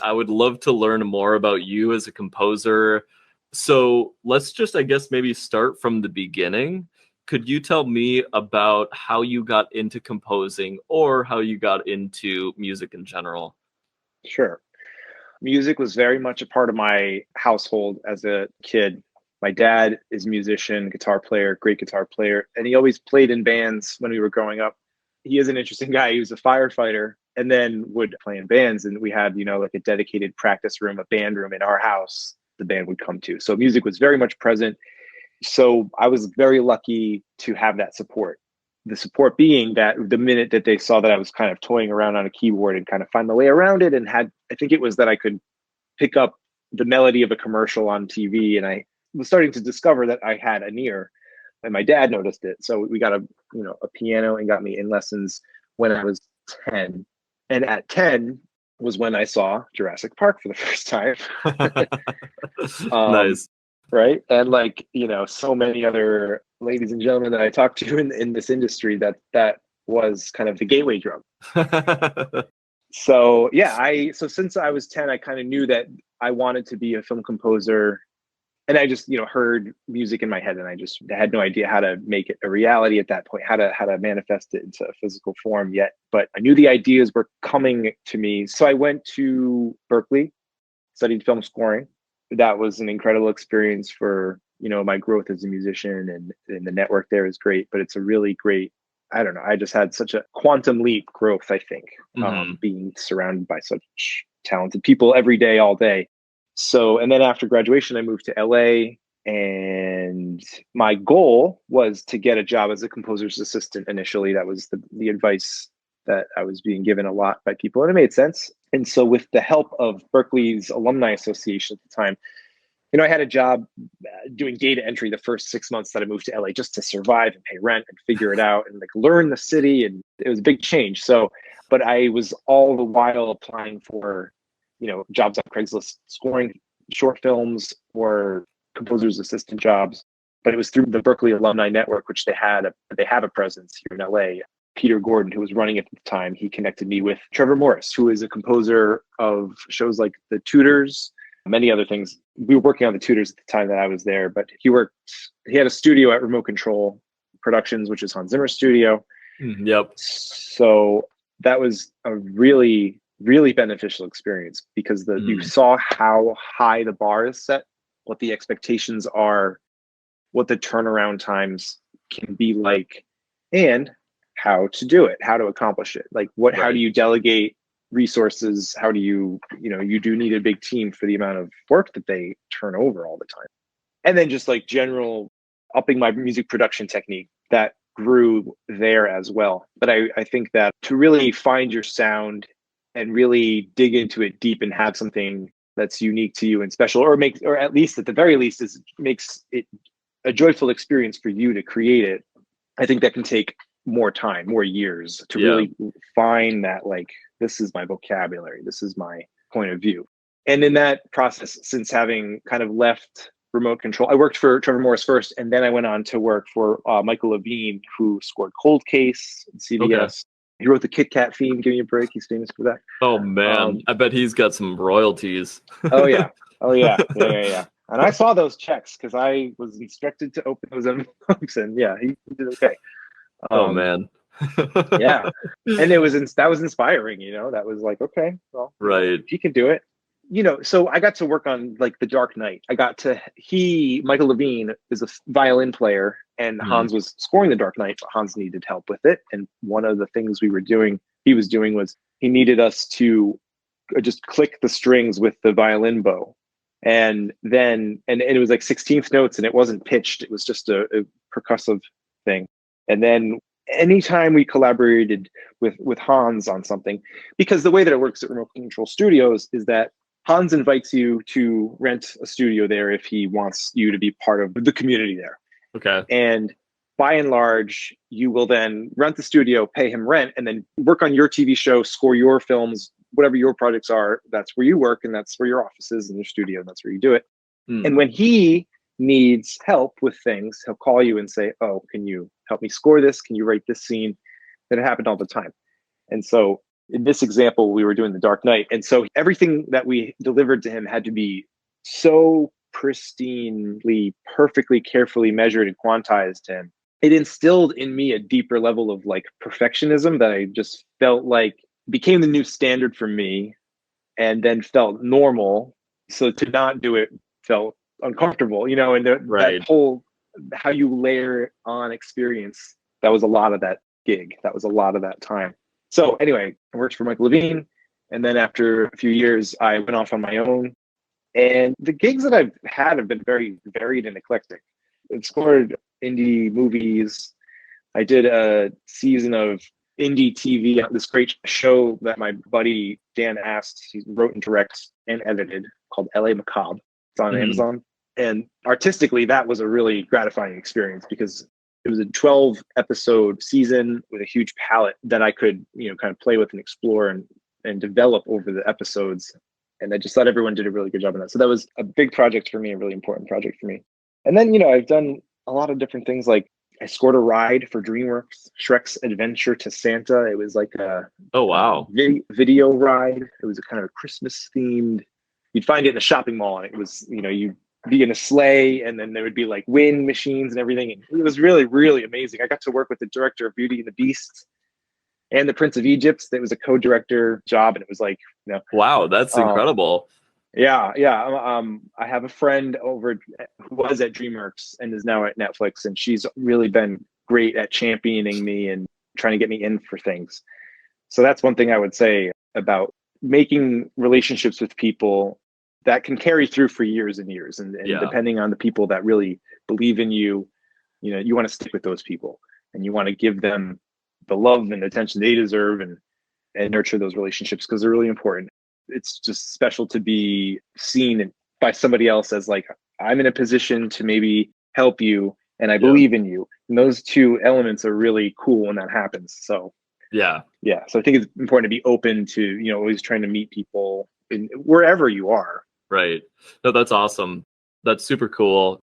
I would love to learn more about you as a composer. So let's just, I guess, maybe start from the beginning. Could you tell me about how you got into composing or how you got into music in general? Sure. Music was very much a part of my household as a kid. My dad is a musician, guitar player, great guitar player, and he always played in bands when we were growing up. He is an interesting guy. He was a firefighter and then would play in bands. And we had, like a dedicated practice room, a band room in our house the band would come to. So music was very much present. So I was very lucky to have that support. The support being that the minute that they saw that I was kind of toying around on a keyboard and kind of find my way around it and I think it was that I could pick up the melody of a commercial on TV. And I was starting to discover that I had an ear and my dad noticed it. So we got a piano and got me in lessons when I was 10. And at 10 was when I saw Jurassic Park for the first time. um, Nice. right. And so many other ladies and gentlemen that I talked to in this industry, that was kind of the gateway drug. So yeah, so since I was 10, I kind of knew that I wanted to be a film composer. And I just, heard music in my head and I just had no idea how to make it a reality at that point, how to manifest it into a physical form yet. But I knew the ideas were coming to me. So I went to Berkeley, studied film scoring. That was an incredible experience for, my growth as a musician, and the network there is great, but it's a really great, I don't know, I just had such a quantum leap growth, I think, being surrounded by such talented people every day, all day. So, and then after graduation, I moved to LA, and my goal was to get a job as a composer's assistant initially. That was the advice that I was being given a lot by people, and it made sense. And so with the help of Berkeley's Alumni Association at the time, I had a job doing data entry the first 6 months that I moved to LA just to survive and pay rent and figure it out and learn the city. And it was a big change. So, but I was all the while applying for, jobs on Craigslist, scoring short films or composer's assistant jobs. But it was through the Berkeley Alumni Network, which they have a presence here in LA. Peter Gordon, who was running it at the time, he connected me with Trevor Morris, who is a composer of shows like The Tudors, many other things. We were working on The Tudors at the time that I was there, but he had a studio at Remote Control Productions, which is Hans Zimmer's studio. Yep. So that was a really, really beneficial experience because you saw how high the bar is set, what the expectations are, what the turnaround times can be like, and how to do it, how to accomplish it. How do you delegate resources? How do you do need a big team for the amount of work that they turn over all the time. And then just general upping my music production technique that grew there as well. But I think that to really find your sound and really dig into it deep and have something that's unique to you and special, or at least at the very least makes it a joyful experience for you to create it. I think that can take more time, more years to really find that, this is my vocabulary, this is my point of view. And in that process, since having kind of left Remote Control, I worked for Trevor Morris first, and then I went on to work for Michael Levine, who scored Cold Case and CBS. Okay. He wrote the Kit Kat theme. Give me a break. He's famous for that. Oh man, I bet he's got some royalties. Oh yeah. And I saw those checks because I was instructed to open those envelopes, and yeah, he did okay. Oh man. Yeah. And that was inspiring, that was okay, well, right. He can do it. So I got to work on The Dark Knight. Michael Levine is a violin player, and Hans was scoring The Dark Knight, but Hans needed help with it. And one of the things he was doing was he needed us to just click the strings with the violin bow. And it was 16th notes, and it wasn't pitched. It was just a percussive thing. And then anytime we collaborated with Hans on something, because the way that it works at Remote Control Studios is that Hans invites you to rent a studio there if he wants you to be part of the community there. Okay. And by and large, you will then rent the studio, pay him rent, and then work on your TV show, score your films, whatever your projects are. That's where you work, and that's where your office is, and your studio, and that's where you do it. And when he needs help with things, he'll call you and say, oh, can you help me score this? Can you write this scene? That happened all the time. And so in this example, we were doing The Dark Knight. And so everything that we delivered to him had to be so pristinely, perfectly, carefully measured and quantized to him. It instilled in me a deeper level of like perfectionism that I just felt like became the new standard for me and then felt normal. So to not do it felt uncomfortable, you know, and that Right. whole how you layer on experience, that was a lot of that gig. That was a lot of that time. So anyway, I worked for Michael Levine. And then after a few years, I went off on my own. And the gigs that I've had have been very varied and eclectic. I've scored indie movies. I did a season of indie TV, this great show that my buddy Dan asked. He wrote and directed and edited called LA Macabre. It's on Mhm. Amazon. And artistically, that was a really gratifying experience because it was a 12 episode season with a huge palette that I could, you know, kind of play with and explore and develop over the episodes. And I just thought everyone did a really good job on that. So that was a big project for me, a really important project for me. And then, you know, I've done a lot of different things. Like I scored a ride for DreamWorks, Shrek's Adventure to Santa. It was like Oh a wow. video ride. It was a kind of a Christmas themed. You'd find it in a shopping mall, and it was, you know, you'd be in a sleigh, and then there would be like wind machines and everything. And it was really, really amazing. I got to work with the director of Beauty and the Beast and the Prince of Egypt. That was a co-director job, and it was like, you know, Wow, that's um, incredible. yeah, yeah. I have a friend over who was at DreamWorks and is now at Netflix, and she's really been great at championing me and trying to get me in for things. So that's one thing I would say about making relationships with people that can carry through for years and years. And Yeah. depending on the people that really believe in you, you know, you want to stick with those people and you want to give them the love and attention they deserve and nurture those relationships because they're really important. It's just special to be seen by somebody else as like, I'm in a position to maybe help you and I Yeah. believe in you. And those two elements are really cool when that happens. So Yeah. yeah, so I think it's important to be open to, you know, always trying to meet people in wherever you are. Right. No, that's awesome. That's super cool.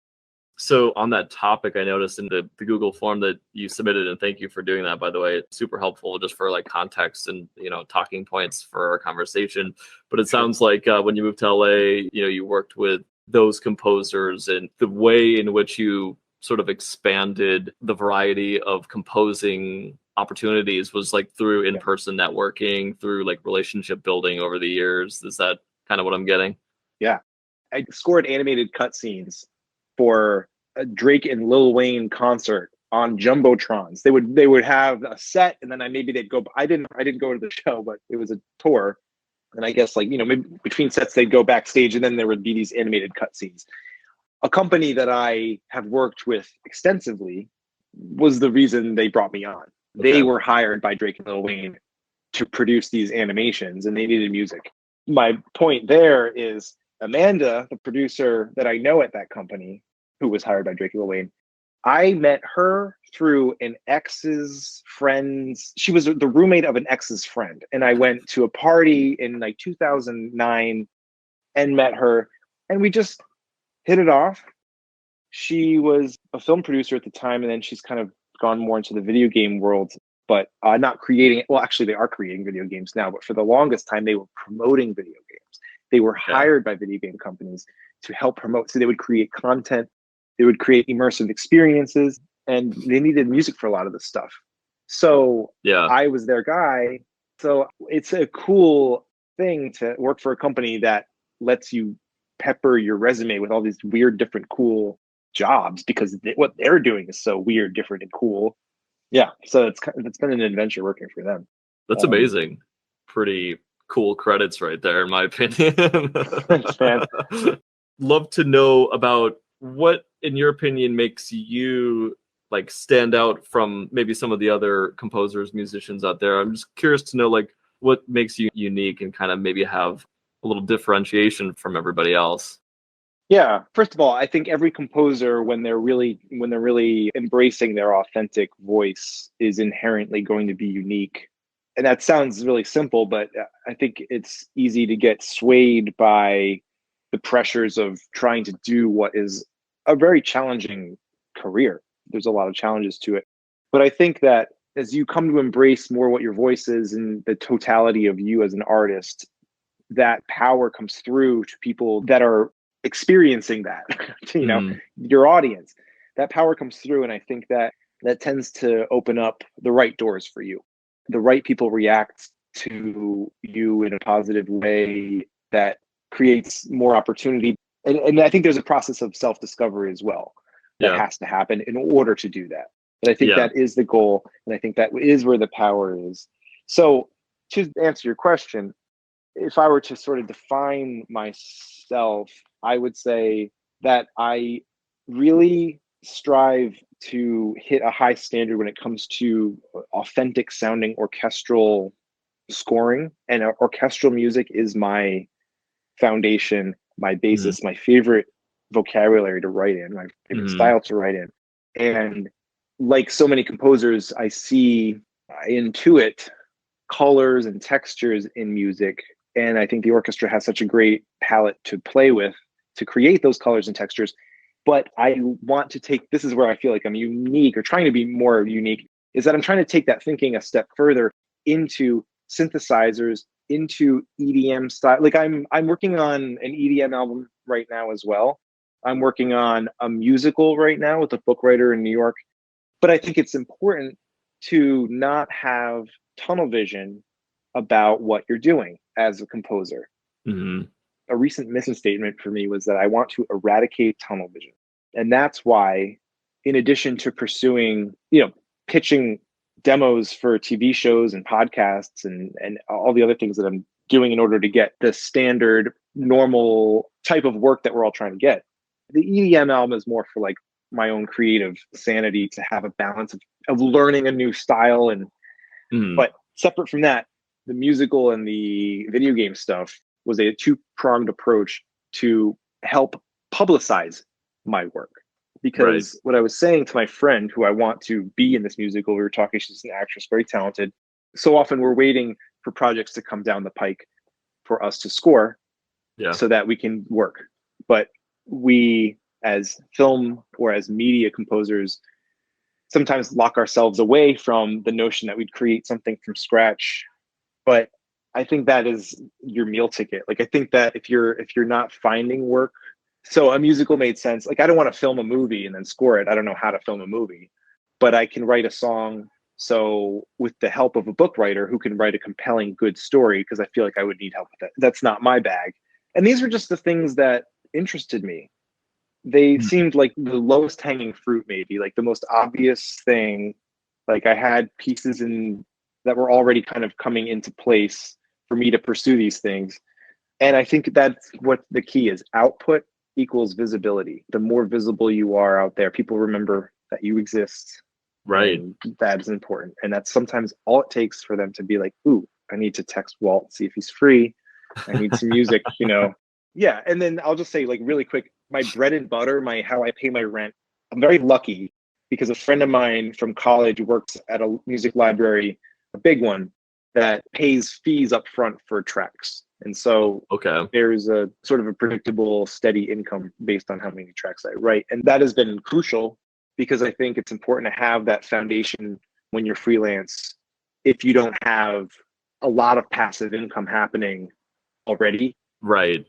So on that topic, I noticed in the Google form that you submitted, and thank you for doing that, by the way. It's super helpful just for like context and, you know, talking points for our conversation. But it Sure. sounds like when you moved to LA, you know, you worked with those composers, and the way in which you sort of expanded the variety of composing opportunities was like through Yeah. in-person networking, through like relationship building over the years. Is that kind of what I'm getting? Yeah. I scored animated cutscenes for a Drake and Lil Wayne concert on jumbotrons. They would have a set, and then maybe they'd go. I didn't go to the show, but it was a tour, and I guess like, you know, maybe between sets they'd go backstage, and then there would be these animated cutscenes. A company that I have worked with extensively was the reason they brought me on. They Okay. were hired by Drake and Lil Wayne to produce these animations, and they needed music. My point there is Amanda, the producer that I know at that company, who was hired by Drake and Lil Wayne, I met her through an ex's friend's. She was the roommate of an ex's friend, and I went to a party in like 2009 and met her, and we just hit it off. She was a film producer at the time, and then she's kind of gone more into the video game world, but not creating. Well, actually, they are creating video games now, but for the longest time, they were promoting video games. They were Okay. hired by video game companies to help promote. So they would create content, they would create immersive experiences, and they needed music for a lot of this stuff. So Yeah. I was their guy. So it's a cool thing to work for a company that lets you pepper your resume with all these weird, different, cool jobs because what they're doing is so weird, different, and cool. Yeah, so it's been an adventure working for them. That's Um, amazing. Pretty cool credits right there, in my opinion. Thanks, man. Love to know about what, in your opinion, makes you like stand out from maybe some of the other composers, musicians out there. I'm just curious to know like what makes you unique and kind of maybe have a little differentiation from everybody else. Yeah, first of all, I think every composer, when they're really embracing their authentic voice, is inherently going to be unique. And that sounds really simple, but I think it's easy to get swayed by the pressures of trying to do what is a very challenging career. There's a lot of challenges to it. But I think that as you come to embrace more what your voice is and the totality of you as an artist, that power comes through to people that are experiencing that, you know, Mm, your audience. That power comes through. And I think that that tends to open up the right doors for you. The right people react to you in a positive way that creates more opportunity. And I think there's a process of self-discovery as well that yeah. has to happen in order to do that. But I think Yeah. that is the goal. And I think that is where the power is. So to answer your question, if I were to sort of define myself, I would say that I really strive to hit a high standard when it comes to authentic sounding orchestral scoring. And orchestral music is my foundation, my Mm, basis, my favorite vocabulary to write in, my favorite mm, style to write in. And like so many composers, I intuit colors and textures in music. And I think the orchestra has such a great palette to play with to create those colors and textures. But I want to take, this is where I feel like I'm unique or trying to be more unique, is that I'm trying to take that thinking a step further into synthesizers, into EDM style. Like I'm working on an EDM album right now as well. I'm working on a musical right now with a book writer in New York. But I think it's important to not have tunnel vision about what you're doing as a composer. mm, A recent mission statement for me was that I want to eradicate tunnel vision. And that's why, in addition to pursuing, pitching demos for TV shows and podcasts and all the other things that I'm doing in order to get the standard, normal type of work that we're all trying to get, the EDM album is more for like my own creative sanity to have a balance of learning a new style. mm. But separate from that, the musical and the video game stuff was a two-pronged approach to help publicize my work. Right. Because what I was saying to my friend who I want to be in this musical, we were talking, she's an actress, very talented. So often we're waiting for projects to come down the pike for us to score Yeah. so that we can work. But we, as film or as media composers, sometimes lock ourselves away from the notion that we'd create something from scratch. But I think that is your meal ticket. Like I think that if you're not finding work, so a musical made sense. Like I don't want to film a movie and then score it. I don't know how to film a movie, but I can write a song. So with the help of a book writer who can write a compelling, good story, because I feel like I would need help with that. That's not my bag. And these were just the things that interested me. They Mm, seemed like the lowest hanging fruit, maybe like the most obvious thing. Like I had pieces in that were already kind of coming into place for me to pursue these things. And I think that's what the key is. Output equals visibility. The more visible you are out there, people remember that you exist. right. And that is important. And that's sometimes all it takes for them to be like, ooh, I need to text Walt, see if he's free. I need some music. Yeah. And then I'll just say, like, really quick, my bread and butter, my how I pay my rent. I'm very lucky because a friend of mine from college works at a music library, a big one, that pays fees up front for tracks. And so Okay. there's a sort of a predictable, steady income based on how many tracks I write. And that has been crucial because I think it's important to have that foundation when you're freelance. If you don't have a lot of passive income happening already, Right.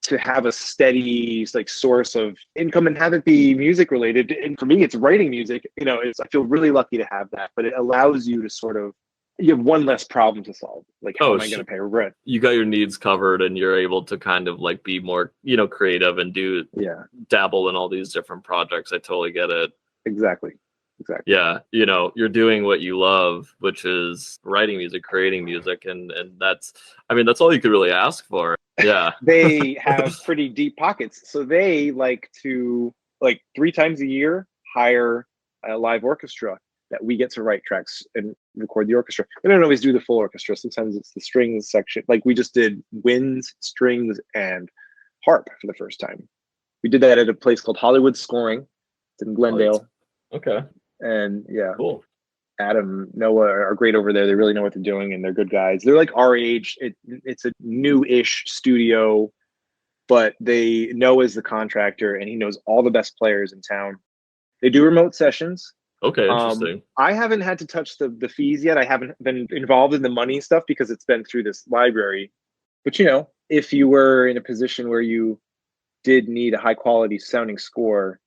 to have a steady like source of income and have it be music related. And for me, it's writing music. I feel really lucky to have that, but it allows you to sort of, you have one less problem to solve. Like, how Oh, am I going to pay rent? you got your needs covered and you're able to kind of like be more, creative and do Yeah, dabble in all these different projects. I totally get it. exactly. Exactly. Yeah, you're doing what you love, which is writing music, creating music, and that's all you could really ask for. Yeah. They have pretty deep pockets. So they like to, like, 3 times a year, hire a live orchestra that we get to write tracks and record the orchestra. We don't always do the full orchestra. Sometimes it's the strings section. Like we just did winds, strings, and harp for the first time. We did that at a place called Hollywood Scoring. It's in Glendale. Okay. And yeah, Cool. Adam, Noah are great over there. They really know what they're doing, and they're good guys. They're like our age. It's a new-ish studio, but Noah's the contractor, and he knows all the best players in town. They do remote sessions, Okay, interesting. I haven't had to touch the fees yet. I haven't been involved in the money stuff because it's been through this library. But if you were in a position where you did need a high quality sounding score,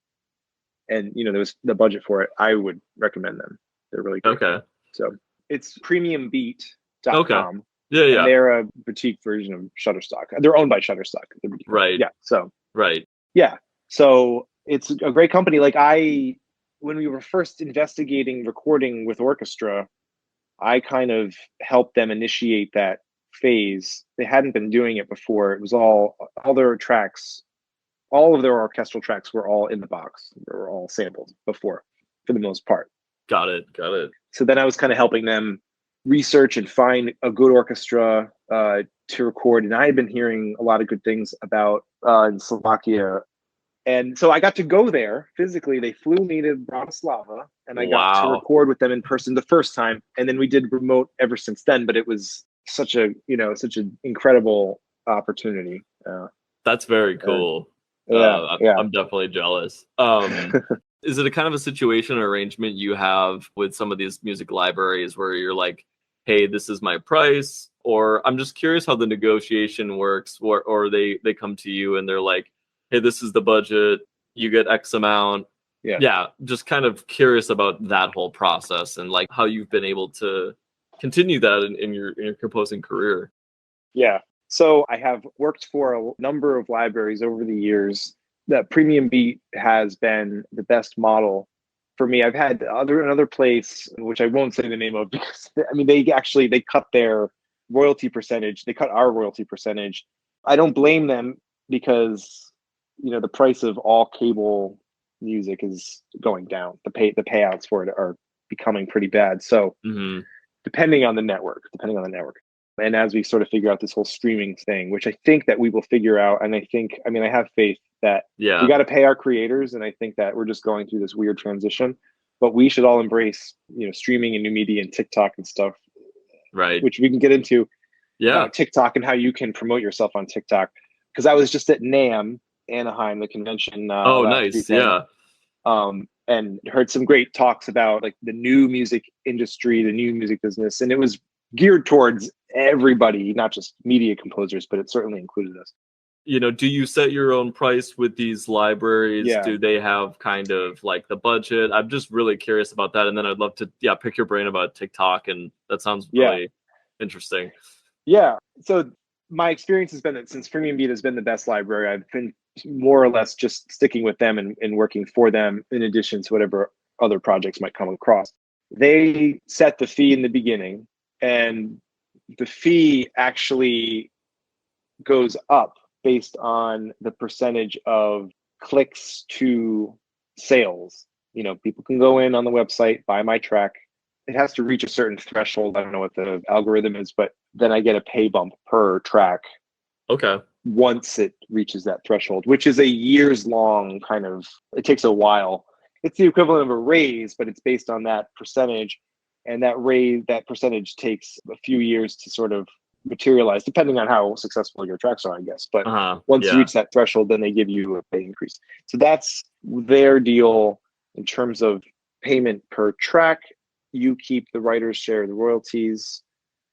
and there was the budget for it, I would recommend them. They're really great. Okay. So it's Okay. premiumbeat.com, Yeah, and yeah. they're a boutique version of Shutterstock. They're owned by Shutterstock. Right. Yeah. So Right. yeah. So it's a great company. Like when we were first investigating recording with orchestra, I kind of helped them initiate that phase. They hadn't been doing it before. It was all their tracks, all of their orchestral tracks were all in the box. They were all sampled before, for the most part. Got it. Got it. So then I was kind of helping them research and find a good orchestra to record. And I had been hearing a lot of good things about in Slovakia. And so I got to go there physically. They flew me to Bratislava, and I got to Wow. record with them in person the first time. And then we did remote ever since then. But it was such an incredible opportunity. That's very cool. Yeah. I'm definitely jealous. Is it a kind of a situation or arrangement you have with some of these music libraries where you're like, hey, this is my price? Or I'm just curious how the negotiation works, or they come to you and they're like, hey, this is the budget, you get X amount. Yeah. Yeah, just kind of curious about that whole process and like how you've been able to continue that in your composing career. Yeah. So I have worked for a number of libraries over the years. That Premium Beat has been the best model for me. I've had another place, which I won't say the name of, because I mean they cut their royalty percentage. They cut our royalty percentage. I don't blame them because the price of all cable music is going down. The payouts for it are becoming pretty bad. So Hmm. depending on the network. And as we sort of figure out this whole streaming thing, which I think that we will figure out, and I have faith that we Yeah, got to pay our creators, and I think that we're just going through this weird transition, but we should all embrace, streaming and new media and TikTok and stuff, right. which we can get into Yeah. TikTok and how you can promote yourself on TikTok. Because I was just at NAMM, Anaheim, the convention Oh, last nice. weekend, Yeah. and heard some great talks about like the new music industry, the new music business, and it was geared towards everybody, not just media composers, but it certainly included us. Do you set your own price with these libraries? Yeah, Do they have kind of like the budget? I'm just really curious about that. And then I'd love to, yeah, pick your brain about TikTok. And that sounds yeah, really interesting. yeah. So my experience has been that since Premium Beat has been the best library, I've been more or less just sticking with them and working for them in addition to whatever other projects might come across. They set the fee in the beginning, and the fee actually goes up based on the percentage of clicks to sales. People can go in on the website, buy my track. It has to reach a certain threshold. I don't know what the algorithm is, but then I get a pay bump per track Okay. once it reaches that threshold, which is a years long kind of, it takes a while. It's the equivalent of a raise, but it's based on that percentage. And that percentage takes a few years to sort of materialize, depending on how successful your tracks are, I guess. But once you Yeah. reach that threshold, then they give you a pay increase. So that's their deal in terms of payment per track. You keep the writer's share of the royalties.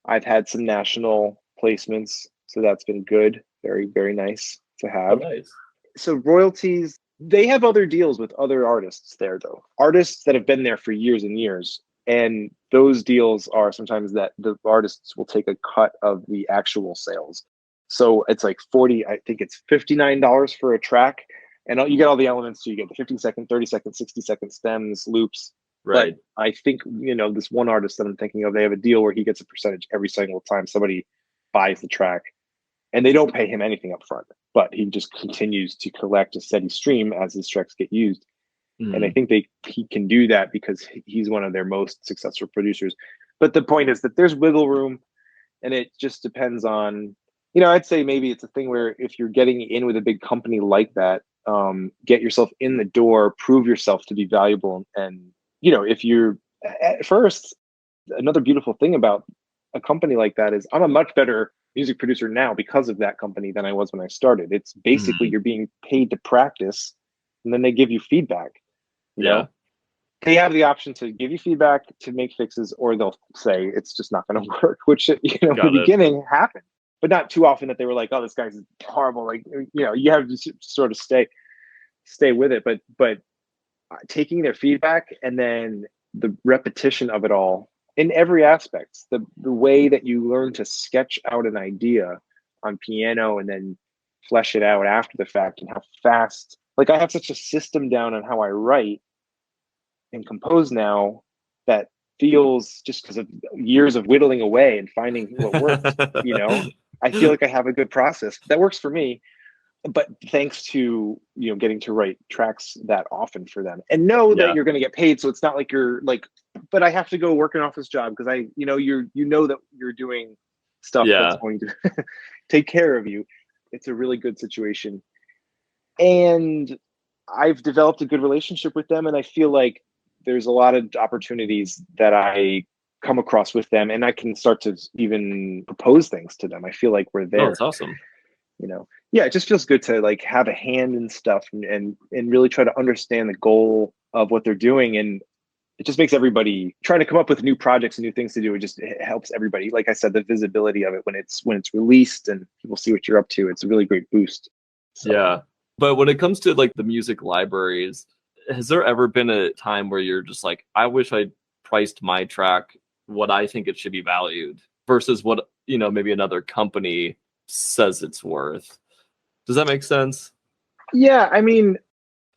I've had some national placements, so that's been good. Very, very nice to Oh, have. nice. So royalties, they have other deals with other artists there, though. Artists that have been there for years and years. And those deals are sometimes that the artists will take a cut of the actual sales. So it's like I think it's $59 for a track. And you get all the elements. So you get the 15-second, 30-second, 60-second stems, loops. Right. But I think, this one artist that I'm thinking of, they have a deal where he gets a percentage every single time somebody buys the track. And they don't pay him anything up front, but he just continues to collect a steady stream as his tracks get used. And I think he can do that because he's one of their most successful producers. But the point is that there's wiggle room, and it just depends on, I'd say maybe it's a thing where if you're getting in with a big company like that, get yourself in the door, prove yourself to be valuable. And, if you're at first, another beautiful thing about a company like that is I'm a much better music producer now because of that company than I was when I started. It's basically Mhm. you're being paid to practice, and then they give you feedback, you Yeah. know? they have the option to give you feedback, to make fixes, or they'll say it's just not going to work, which, you know, in the Got it. beginning happened, but not too often that they were like, oh, this guy's horrible. Like, you know, you have to sort of stay with it. But taking their feedback and then the repetition of it all in every aspect, the way that you learn to sketch out an idea on piano and then flesh it out after the fact, and how fast, like I have such a system down on how I write and compose now that feels, just because of years of whittling away and finding what works, you know, I feel like I have a good process that works for me, but thanks to, you know, getting to write tracks that often for them and know that Yeah. you're going to get paid. So it's not like you're like, but I have to go work an office job because I, you know, you know that you're doing stuff that's Yeah. going to take care of you. It's a really good situation. And I've developed a good relationship with them. And I feel like there's a lot of opportunities that I come across with them, and I can start to even propose things to them. I feel like we're No, it's there, awesome. you know. Yeah, it just feels good to like have a hand in stuff, and really try to understand the goal of what they're doing. And it just makes everybody trying to come up with new projects and new things to do. It helps everybody. Like I said, the visibility of it when it's released and people see what you're up to, it's a really great boost. So Yeah. But when it comes to like the music libraries, has there ever been a time where you're just like, I wish I priced my track what I think it should be valued versus what, you know, maybe another company says it's worth? Does that make sense? yeah, I mean,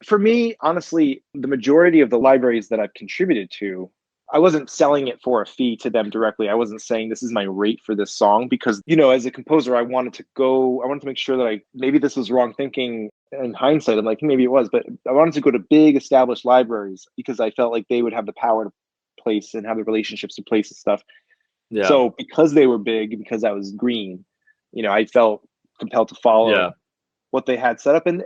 for me, honestly, the majority of the libraries that I've contributed to, I wasn't selling it for a fee to them directly. I wasn't saying this is my rate for this song because, you know, as a composer, I wanted to make sure that maybe this was wrong thinking in hindsight. I'm like, maybe it was, but I wanted to go to big established libraries because I felt like they would have the power to place and have the relationships to place and stuff. Yeah. So because they were big, because I was green, you know, I felt compelled to Yeah. follow what they had set up, and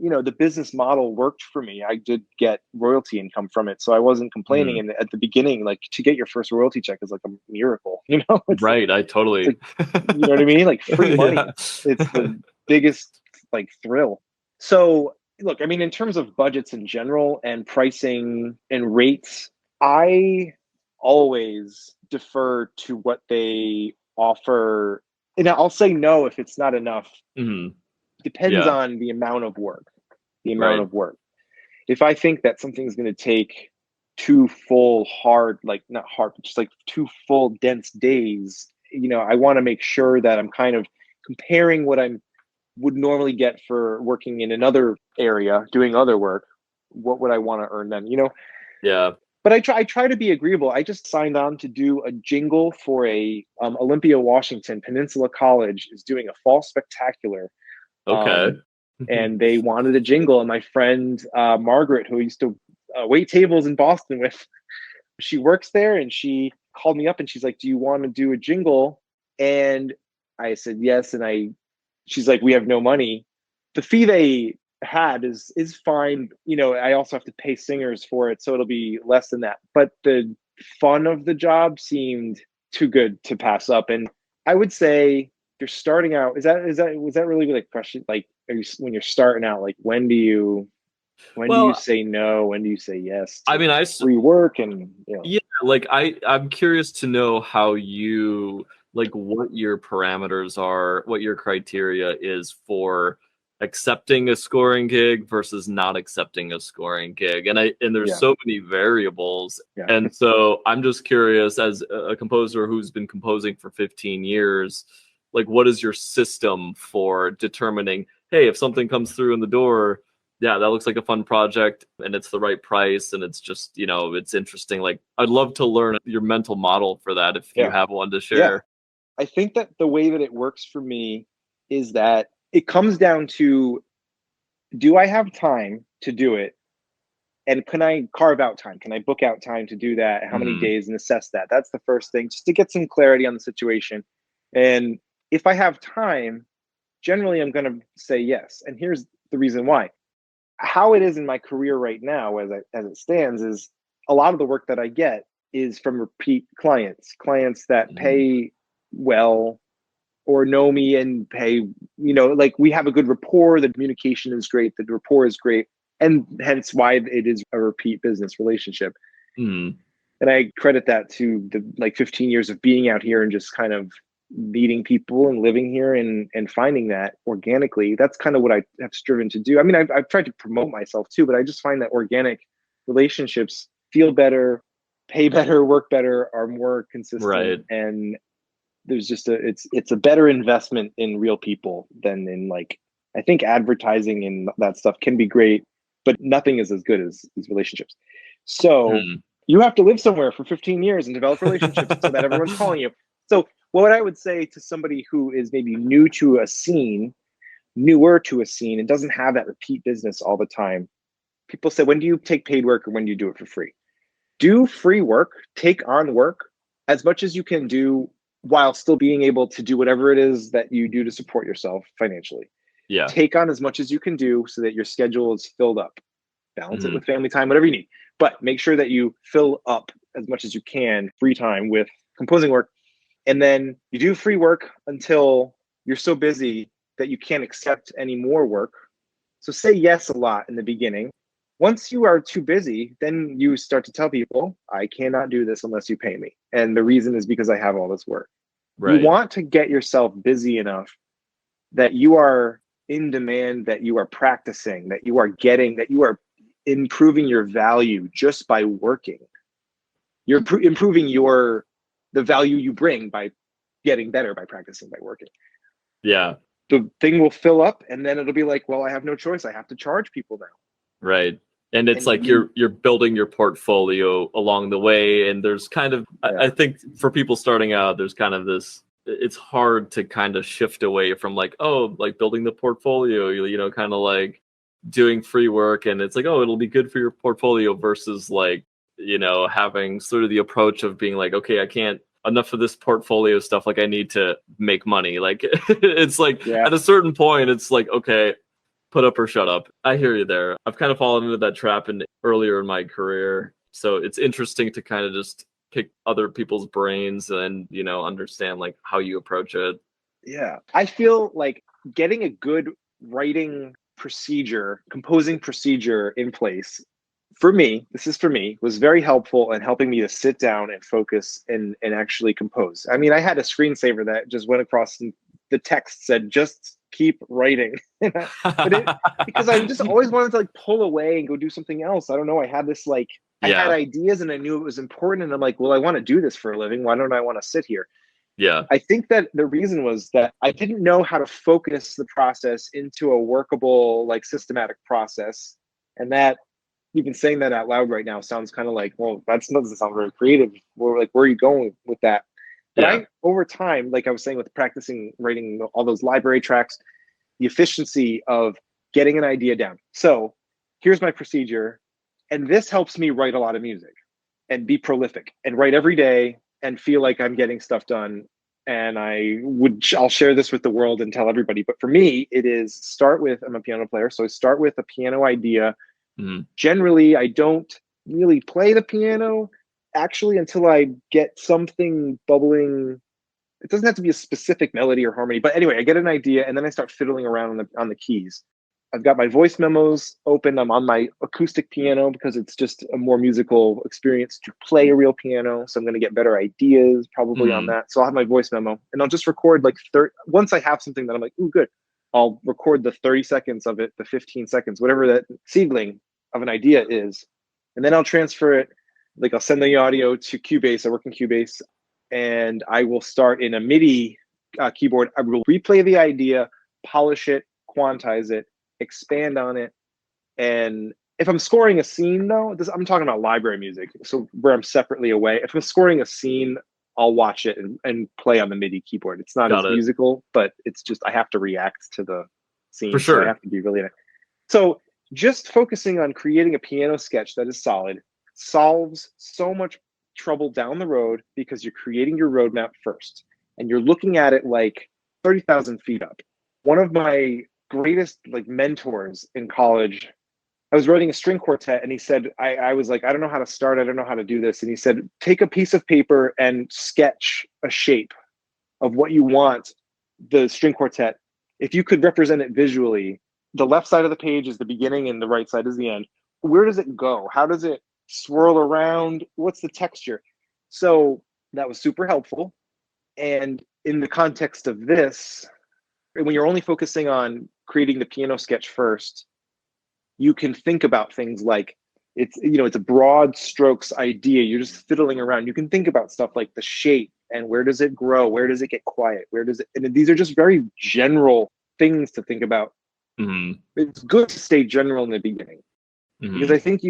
you know, the business model worked for me. I did get royalty income from it, so I wasn't complaining. Mhm. And at the beginning, like, to get your first royalty check is like a miracle, you know. Right. I It's totally. like, you know what I mean, like free Yeah. money. It's the biggest like thrill. So look, I mean, in terms of budgets in general and pricing and rates, I always defer to what they offer, and I'll say no if it's not enough. Mhm. Depends Yeah. on the amount of work. The amount Right. of work. If I think that something's going to take two full hard, like not hard, but just like two full dense days, you know, I want to make sure that I'm kind of comparing what I would normally get for working in another area, doing other work. What would I want to earn then? You know, Yeah. but I try to be agreeable. I just signed on to do a jingle for a Olympia, Washington. Peninsula College is doing a fall spectacular, Okay. and they wanted a jingle. And my friend Margaret, who I used to wait tables in Boston with, she works there, and she called me up and she's like, "Do you want to do a jingle?" And I said yes. And she's like, "We have no money." The fee they had is fine. You know, I also have to pay singers for it, so it'll be less than that. But the fun of the job seemed too good to pass up. And I would say, you're starting out, was that really like a question? Like, when you're starting out, like, when do you Well, say no? When do you say yes I to mean, free work? And you know, yeah, like I'm curious to know how you like what your parameters are, what your criteria is for accepting a scoring gig versus not accepting a scoring gig. And there's yeah, so many variables. yeah. And so I'm just curious, as a composer who's been composing for 15 years, like what is your system for determining, hey, if something comes through in the door, yeah, that looks like a fun project and it's the right price and it's just, you know, it's interesting. Like, I'd love to learn your mental model for that if you Yeah. have one to Yeah. share. I think that the way that it works for me is that it comes down to, do I have time to do it? And can I carve out time? Can I book out time to do that? How many Hmm. days, and assess that? That's the first thing, just to get some clarity on the situation. And if I have time, generally I'm going to say yes. And here's the reason why. How it is in my career right now, as it stands, is a lot of the work that I get is from repeat clients that Hmm. pay well or know me and pay, you know, like we have a good rapport. The communication is great. The rapport is great. And hence why it is a repeat business relationship. Mm. And I credit that to the like 15 years of being out here and just kind of meeting people and living here and finding that organically. That's kind of what I have striven to do. I mean, I've tried to promote myself too, but I just find that organic relationships feel better, pay better, work better, are more consistent. Right. And there's just it's a better investment in real people than in like, I think advertising and that stuff can be great, but nothing is as good as these relationships. So Mm. you have to live somewhere for 15 years and develop relationships so that everyone's calling you. So what I would say to somebody who is maybe newer to a scene and doesn't have that repeat business all the time, people say, when do you take paid work or when do you do it for free? Do free work, take on work as much as you can do while still being able to do whatever it is that you do to support yourself financially. Yeah. Take on as much as you can do so that your schedule is filled up. Balance it Mm. with family time, whatever you need. But make sure that you fill up as much as you can free time with composing work. And then you do free work until you're so busy that you can't accept any more work. So say yes a lot in the beginning. Once you are too busy, then you start to tell people, I cannot do this unless you pay me. And the reason is because I have all this work. You Right. want to get yourself busy enough that you are in demand, that you are practicing, that you are getting, that you are improving your value just by working. You're improving the value you bring by getting better, by practicing, by working. Yeah. The thing will fill up and then it'll be like, well, I have no choice. I have to charge people now. Right. And it's And like you're building your portfolio along the way. And there's kind of I think for people starting out, there's kind of this, it's hard to kind of shift away from like, oh, like building the portfolio, you know, kind of like doing free work, and it's like, oh, it'll be good for your portfolio, versus like, you know, having sort of the approach of being like, okay, I can't, enough of this portfolio stuff, like I need to make money. Like it's like at a certain point it's like, okay, put up or shut up. I hear you there. I've kind of fallen into that trap earlier in my career. So it's interesting to kind of just pick other people's brains and, you know, understand like how you approach it. Yeah. I feel like getting a good writing procedure, composing procedure in place for me, this is for me, was very helpful in helping me to sit down and focus and actually compose. I mean, I had a screensaver that just went across and the text said, just keep writing. Because I just always wanted to like pull away and go do something else. I don't know. I had this like, I had ideas and I knew it was important. And I'm like, well, I want to do this for a living. Why don't I want to sit here? Yeah. I think that the reason was that I didn't know how to focus the process into a workable, like systematic process. And that, even saying that out loud right now sounds kind of like, well, that doesn't sound very creative. Where are you going with that? But I, over time, like I was saying with practicing writing all those library tracks, the efficiency of getting an idea down. So here's my procedure. And this helps me write a lot of music and be prolific and write every day and feel like I'm getting stuff done. And I'll share this with the world and tell everybody. But for me, it is start with, I'm a piano player. So I start with a piano idea. Mm-hmm. Generally, I don't really play the piano actually until I get something bubbling. It doesn't have to be a specific melody or harmony, but anyway, I get an idea and then I start fiddling around on the keys. I've got my voice memos open. I'm on my acoustic piano because it's just a more musical experience to play a real piano. So I'm going to get better ideas probably on that. So I'll have my voice memo and I'll just record like once I have something that I'm like, ooh, good. I'll record the 30 seconds of it, the 15 seconds, whatever that seedling of an idea is. And then I'll transfer it. Like I'll send the audio to Cubase. I work in Cubase. And I will start in a MIDI keyboard. I will replay the idea, polish it, quantize it, expand on it. And if I'm scoring a scene, though, I'm talking about library music, so where I'm separately away. If I'm scoring a scene, I'll watch it and play on the MIDI keyboard. It's not as musical, but it's just I have to react to the scene. For sure. So I have to be really. So just focusing on creating a piano sketch that is solid solves so much trouble down the road because you're creating your roadmap first and you're looking at it like 30,000 feet up. One of my greatest like mentors in college, I was writing a string quartet and he said, I was like, I don't know how to start. I don't know how to do this. And he said, take a piece of paper and sketch a shape of what you want the string quartet. If you could represent it visually, the left side of the page is the beginning and the right side is the end. Where does it go? How does it swirl around? What's the texture? So that was super helpful. And in the context of this, when you're only focusing on creating the piano sketch first, you can think about things like it's a broad strokes idea. You're just fiddling around. You can think about stuff like the shape and where does it grow? Where does it get quiet? Where does it, and these are just very general things to think about. Mm-hmm. It's good to stay general in the beginning because Mm-hmm. I think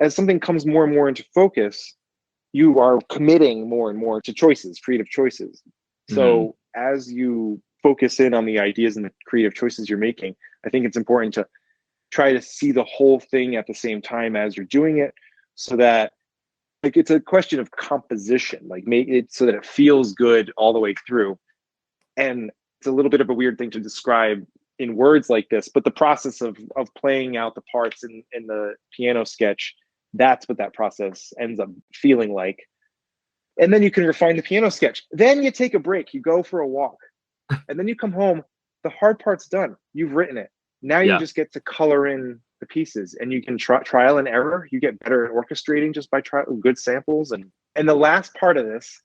as something comes more and more into focus, you are committing more and more to choices, creative choices. Mm-hmm. So as you focus in on the ideas and the creative choices you're making, I think it's important to try to see the whole thing at the same time as you're doing it, so that like it's a question of composition, like make it so that it feels good all the way through. And it's a little bit of a weird thing to describe in words like this, but the process of playing out the parts in the piano sketch, that's what that process ends up feeling like. And then you can refine the piano sketch. Then you take a break, you go for a walk, and then you come home. The hard part's done. You've written it. Now you Yeah. just get to color in the pieces, and you can trial and error. You get better at orchestrating just by good samples. And the last part of this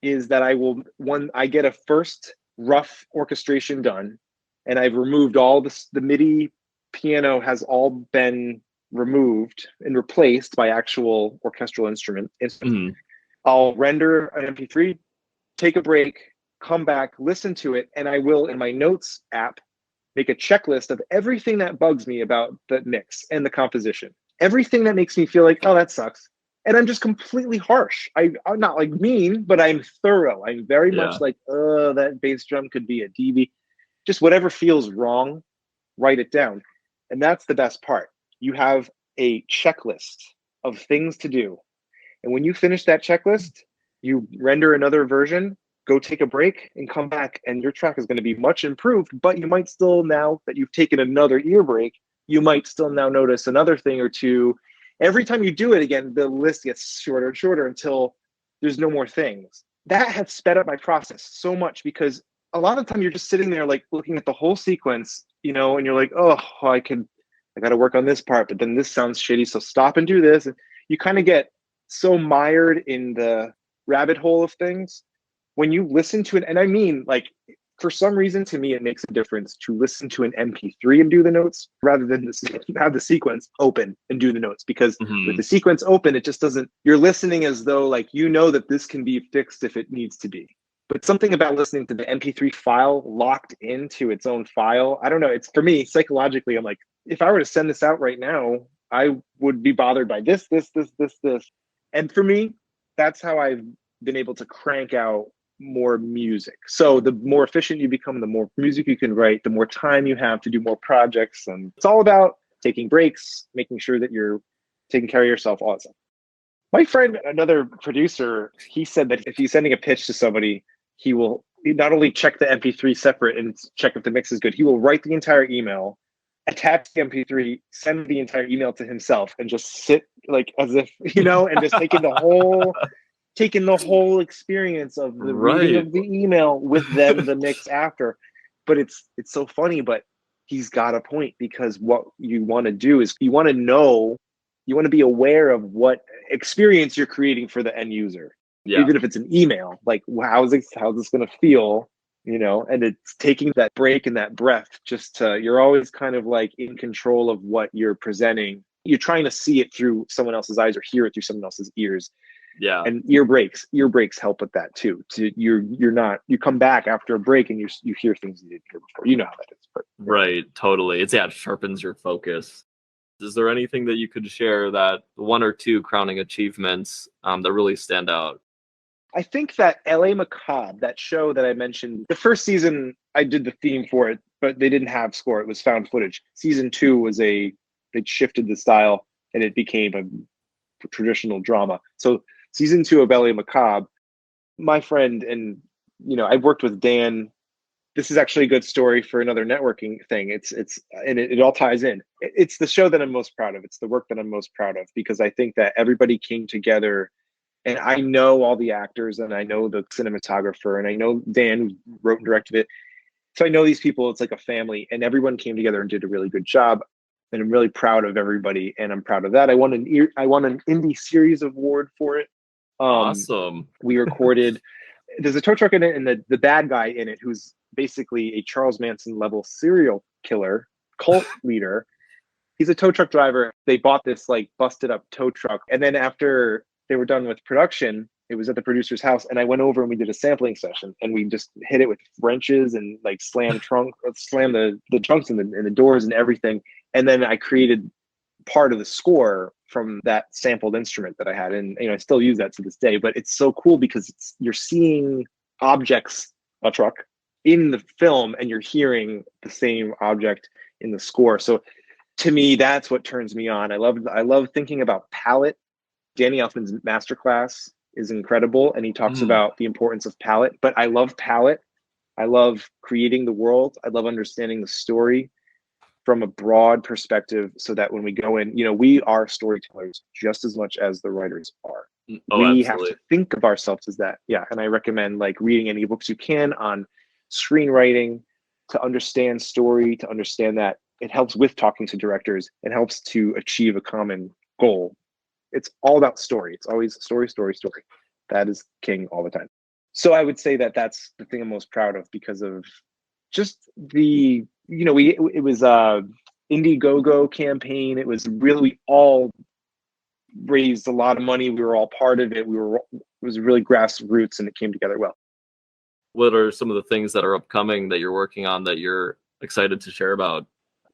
is that I get a first rough orchestration done, and I've removed all the MIDI piano has all been removed and replaced by actual orchestral instruments. Mm-hmm. I'll render an MP3, take a break, come back, listen to it, and I will, in my notes app, make a checklist of everything that bugs me about the mix and the composition. Everything that makes me feel like, oh, that sucks. And I'm just completely harsh. I'm not like mean, but I'm thorough. I'm very Yeah. much like, oh, that bass drum could be a dB. Just whatever feels wrong, write it down. And that's the best part. You have a checklist of things to do. And when you finish that checklist, you render another version, go take a break, and come back, and your track is going to be much improved. But you might still, now that you've taken another ear break, you might still now notice another thing or two. Every time you do it again, the list gets shorter and shorter until there's no more things. That has sped up my process so much, because a lot of the time you're just sitting there like looking at the whole sequence, and you're like, oh, I got to work on this part, but then this sounds shitty, so stop and do this. And you kind of get so mired in the rabbit hole of things. When you listen to it, and I mean, like, for some reason, to me, it makes a difference to listen to an MP3 and do the notes rather than have the sequence open and do the notes. Because with Mm-hmm. the sequence open, it just doesn't, you're listening as though like, that this can be fixed if it needs to be. But something about listening to the MP3 file locked into its own file, I don't know. It's, for me, psychologically, I'm like, if I were to send this out right now, I would be bothered by this. And for me, that's how I've been able to crank out more music. So the more efficient you become, the more music you can write, the more time you have to do more projects. And it's all about taking breaks, making sure that you're taking care of yourself, all that stuff. My friend, another producer, he said that if he's sending a pitch to somebody, he will not only check the MP3 separate and check if the mix is good, he will write the entire email, attach the MP3, send the entire email to himself, and just sit like as if, and just taking the whole experience of the reading Right. of the email with then the mix after. But it's so funny, but he's got a point, because what you want to do is you want to be aware of what experience you're creating for the end user. Yeah. Even if it's an email, like how's this going to feel, and it's taking that break and that breath, you're always kind of like in control of what you're presenting. You're trying to see it through someone else's eyes or hear it through someone else's ears. Yeah. And ear breaks help with that too. You come back after a break and you hear things you didn't hear before. You know how that is. But Right. Totally. It sharpens your focus. Is there anything that you could share, that one or two crowning achievements that really stand out? I think that LA Macabre, that show that I mentioned, the first season I did the theme for it, but they didn't have score. It was found footage. Season 2 was they shifted the style and it became a traditional drama. So season 2 of LA Macabre, my friend, and I've worked with Dan. This is actually a good story for another networking thing. It all ties in. It's the show that I'm most proud of. It's the work that I'm most proud of, because I think that everybody came together. And I know all the actors, and I know the cinematographer, and I know Dan, who wrote and directed it. So I know these people, it's like a family, and everyone came together and did a really good job. And I'm really proud of everybody, and I'm proud of that. I won an Indie Series Award for it. Awesome. We recorded. There's a tow truck in it, and the bad guy in it, who's basically a Charles Manson level serial killer, cult leader. He's a tow truck driver. They bought this like busted up tow truck, and then after they were done with production, it was at the producer's house, and I went over and we did a sampling session, and we just hit it with wrenches and like slam the trunks and the doors and everything. And then I created part of the score from that sampled instrument that I had. And, I still use that to this day, but it's so cool because you're seeing objects, a truck, in the film, and you're hearing the same object in the score. So to me, that's what turns me on. I love thinking about palette. Danny Elfman's masterclass is incredible, and he talks about the importance of palette. But I love palette. I love creating the world. I love understanding the story from a broad perspective, so that when we go in, we are storytellers just as much as the writers are. Oh, We absolutely. have to think of ourselves as that. Yeah. And I recommend like reading any books you can on screenwriting to understand story, to understand that it helps with talking to directors. It helps to achieve a common goal. It's all about story. It's always story, story, story. That is king all the time. So I would say that that's the thing I'm most proud of, because of just the, it was a Indiegogo campaign. It was really, we all raised a lot of money. We were all part of it. It was really grassroots, and it came together well. What are some of the things that are upcoming that you're working on that you're excited to share about?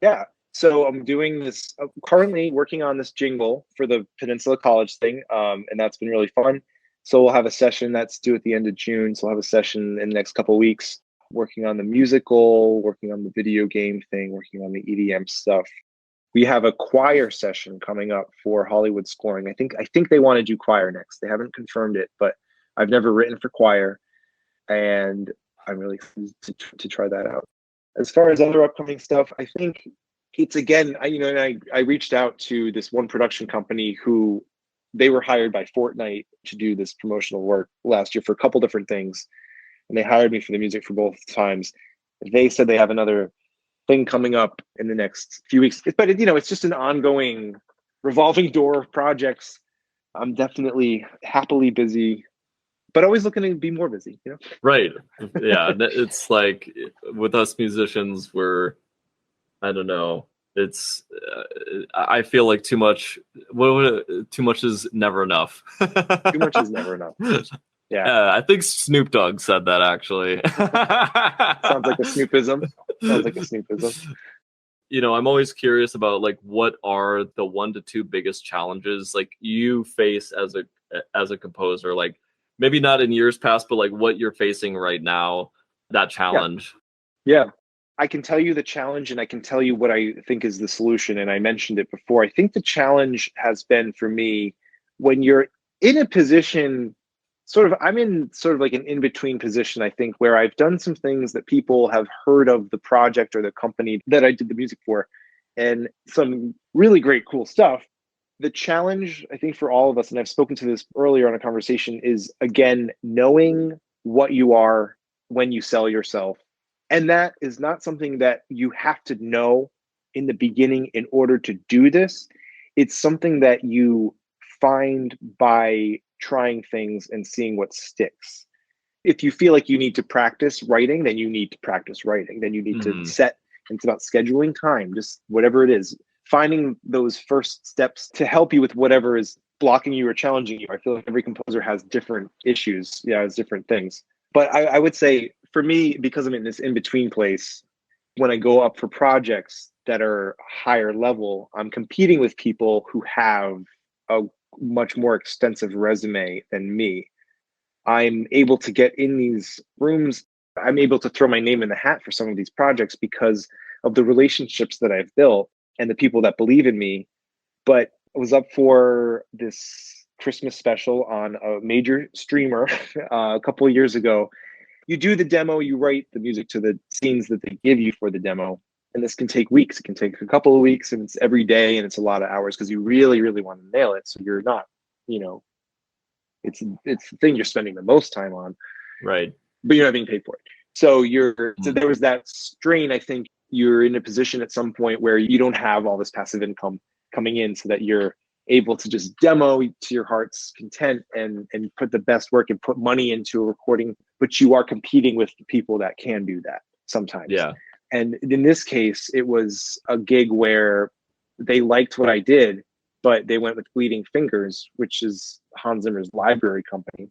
Yeah. So I'm doing this, currently working on this jingle for the Peninsula College thing. And that's been really fun. So we'll have a session that's due at the end of June. So we'll have a session in the next couple of weeks, working on the musical, working on the video game thing, working on the EDM stuff. We have a choir session coming up for Hollywood Scoring. I think they want to do choir next. They haven't confirmed it, but I've never written for choir, and I'm really excited to try that out. As far as other upcoming stuff, I think it's, again, I reached out to this one production company who, they were hired by Fortnite to do this promotional work last year for a couple different things, and they hired me for the music for both times. They said they have another thing coming up in the next few weeks, but it's just an ongoing revolving door of projects. I'm definitely happily busy, but always looking to be more busy, Right. Yeah. It's like with us musicians, I don't know. It's, I feel like too much is never enough. Too much is never enough. Yeah. I think Snoop Dogg said that, actually. Sounds like a Snoopism. I'm always curious about like what are the 1 to 2 biggest challenges like you face as a composer, like maybe not in years past, but like what you're facing right now, that challenge. Yeah. I can tell you the challenge, and I can tell you what I think is the solution. And I mentioned it before. I think the challenge has been for me, when you're in a position, I'm in sort of like an in-between position, I think, where I've done some things that people have heard of the project or the company that I did the music for, and some really great, cool stuff. The challenge, I think, for all of us, and I've spoken to this earlier in a conversation, is, again, knowing what you are when you sell yourself. And that is not something that you have to know in the beginning in order to do this. It's something that you find by trying things and seeing what sticks. If you feel like you need to practice writing, then you need to practice writing. Then you need to set, it's about scheduling time, just whatever it is, finding those first steps to help you with whatever is blocking you or challenging you. I feel like every composer has different issues, has different things. But I would say, for me, because I'm in this in-between place, when I go up for projects that are higher level, I'm competing with people who have a much more extensive resume than me. I'm able to get in these rooms. I'm able to throw my name in the hat for some of these projects because of the relationships that I've built and the people that believe in me. But I was up for this Christmas special on a major streamer a couple of years ago. You do the demo, you write the music to the scenes that they give you for the demo. And this can take weeks. It can take a couple of weeks, and it's every day, and it's a lot of hours because you really, really want to nail it. So you're not, it's the thing you're spending the most time on. Right. But you're not being paid for it. So so Mm. there was that strain. I think you're in a position at some point where you don't have all this passive income coming in, so that you're able to just demo to your heart's content and put the best work and put money into a recording, but you are competing with the people that can do that sometimes. Yeah. And in this case, it was a gig where they liked what I did, but they went with Bleeding Fingers, which is Hans Zimmer's library company,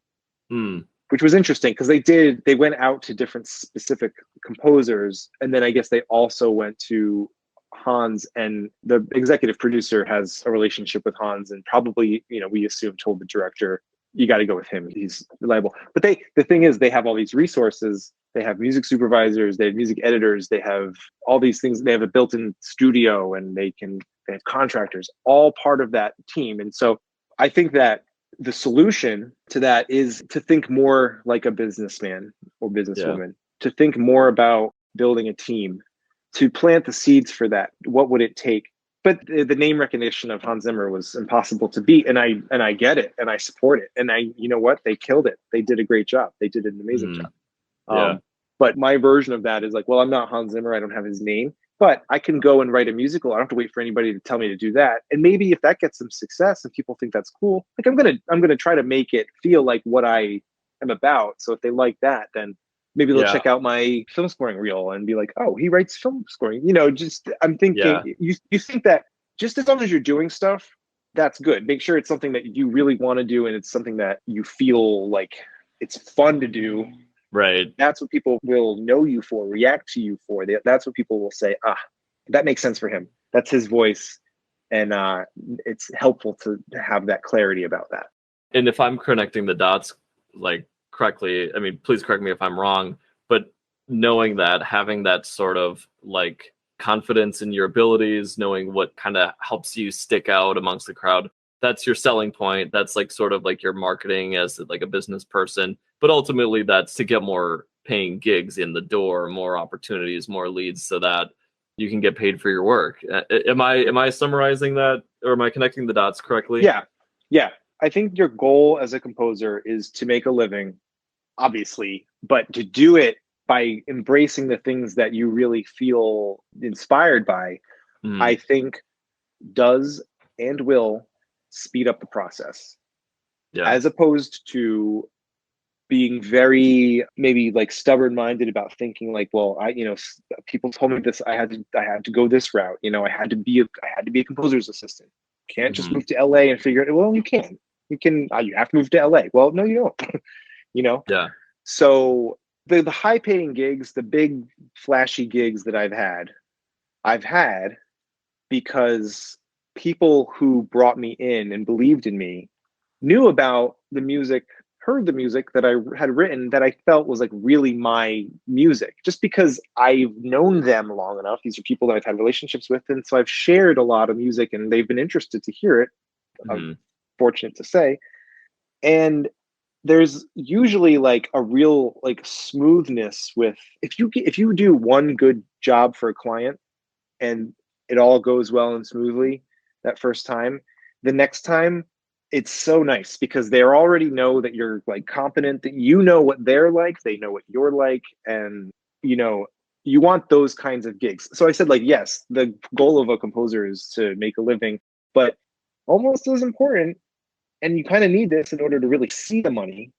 Mm. which was interesting because they went out to different specific composers, and then I guess they also went to Hans, and the executive producer has a relationship with Hans, and probably, we assume, told the director, you got to go with him, he's reliable. But the thing is, they have all these resources. They have music supervisors, they have music editors, they have all these things. They have a built-in studio, and they have contractors, all part of that team. And so I think that the solution to that is to think more like a businessman or Yeah. businesswoman, to think more about building a team, to plant the seeds for that. What would it take? But the name recognition of Hans Zimmer was impossible to beat, and I get it, and I support it, and you know what, they killed it. They did a great job. They did an amazing Mm. job. Yeah. But my version of that is like, well, I'm not Hans Zimmer. I don't have his name, but I can go and write a musical. I don't have to wait for anybody to tell me to do that. And maybe if that gets some success and people think that's cool, like I'm gonna try to make it feel like what I am about. So if they like that, then maybe they'll Yeah. check out my film scoring reel and be like, oh, he writes film scoring. Just I'm thinking, Yeah. you think that just as long as you're doing stuff, that's good. Make sure it's something that you really want to do, and it's something that you feel like it's fun to do. Right. That's what people will know you for, react to you for. That's what people will say, that makes sense for him. That's his voice. And it's helpful to have that clarity about that. And if I'm connecting the dots like correctly, I mean, please correct me if I'm wrong, but knowing that, having that sort of like confidence in your abilities, knowing what kind of helps you stick out amongst the crowd, that's your selling point. That's like sort of like your marketing as like a business person, but ultimately that's to get more paying gigs in the door, more opportunities, more leads, so that you can get paid for your work. Am I summarizing that, or am I connecting the dots correctly? Yeah. Yeah. I think your goal as a composer is to make a living, obviously, but to do it by embracing the things that you really feel inspired by, I Mm. think does and will speed up the process, Yeah. as opposed to being very maybe like stubborn minded about thinking like, well, people told me this, I had to go this route. I had to be a composer's assistant. Can't just Hmm. move to LA and figure it. Well, you have to move to LA. Well, no, you don't. you know Yeah. so the high paying gigs, the big flashy gigs that I've had because people who brought me in and believed in me knew about the music, heard the music that I had written that I felt was like really my music, just because I've known them long enough. These are people that I've had relationships with. And so I've shared a lot of music and they've been interested to hear it. I'm Hmm. fortunate to say. And there's usually like a real like smoothness with, if you do one good job for a client and it all goes well and smoothly that first time, the next time it's so nice because they already know that you're like competent, that you know what they're like, they know what you're like, and you know you want those kinds of gigs. So I said, like, yes, the goal of a composer is to make a living, but almost as important, and you kind of need this in order to really see the money,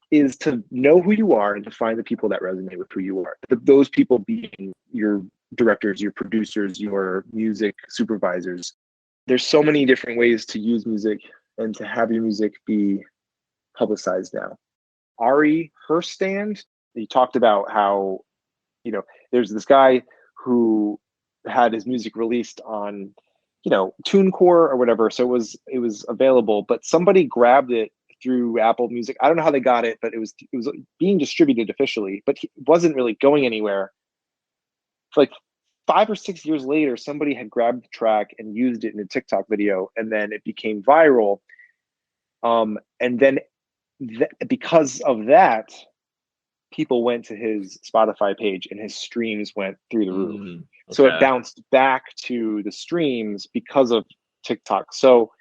is to know who you are and to find the people that resonate with who you are. Those people being your directors, your producers, your music supervisors. There's so many different ways to use music and to have your music be publicized now. Ari Herstand, he talked about how, there's this guy who had his music released on, TuneCore or whatever. So it was available, but somebody grabbed it through Apple Music. I don't know how they got it, but it was being distributed officially, but it wasn't really going anywhere. For like 5 or 6 years later, somebody had grabbed the track and used it in a TikTok video, and then it became viral. And then because of that, people went to his Spotify page and his streams went through the roof. Mm. So it Okay. bounced back to the streams because of TikTok. So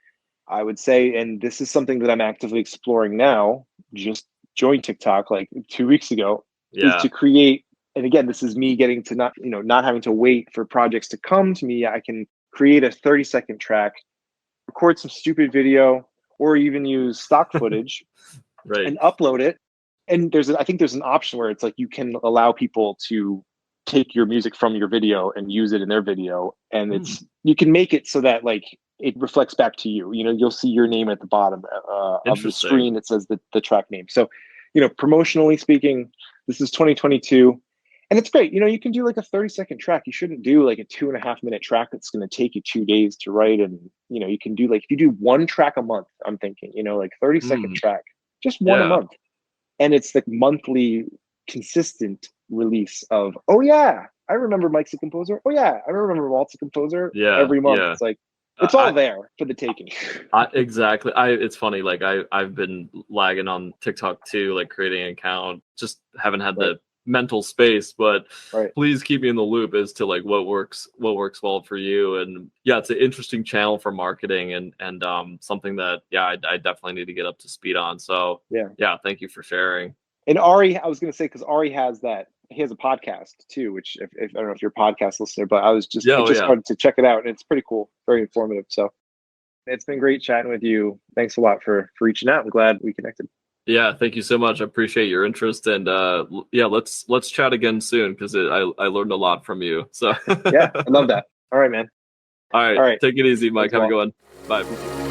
I would say, and this is something that I'm actively exploring now, just joined TikTok like 2 weeks ago, is Yeah. to create and again, this is me getting to not having to wait for projects to come to me. I can create a 30-second track, record some stupid video, or even use stock footage Right. and upload it. And I think there's an option where it's like you can allow people to take your music from your video and use it in their video, and you can make it so that like it reflects back to you. You'll see your name at the bottom of the screen. It says the track name. So, promotionally speaking, this is 2022. And it's great. You can do like a 30-second track. You shouldn't do like a 2.5-minute track that's going to take you 2 days to write. And, you can do like, if you do one track a month, I'm thinking, like 30-second track, just one a month. And it's like monthly consistent release of, oh yeah, I remember Mike's a composer. Oh yeah, I remember Walt's a composer. Every month. It's like, it's all there for the taking. Exactly. It's funny. Like I've been lagging on TikTok too, like creating an account, just haven't had the mental space, but please keep me in the loop as to like what works well for you. And yeah, it's an interesting channel for marketing and something that I definitely need to get up to speed on. So yeah, thank you for sharing. And Ari, I was going to say, because Ari has he has a podcast too, which if I don't know if you're a podcast listener, but I just started to check it out, and it's pretty cool, very informative. So it's been great chatting with you. Thanks a lot for reaching out. I'm glad we connected. Yeah, thank you so much. I appreciate your interest, and let's chat again soon, because I learned a lot from you. So yeah, I love that. All right, man. All right. Take it easy, Mike. Have a good one. Bye.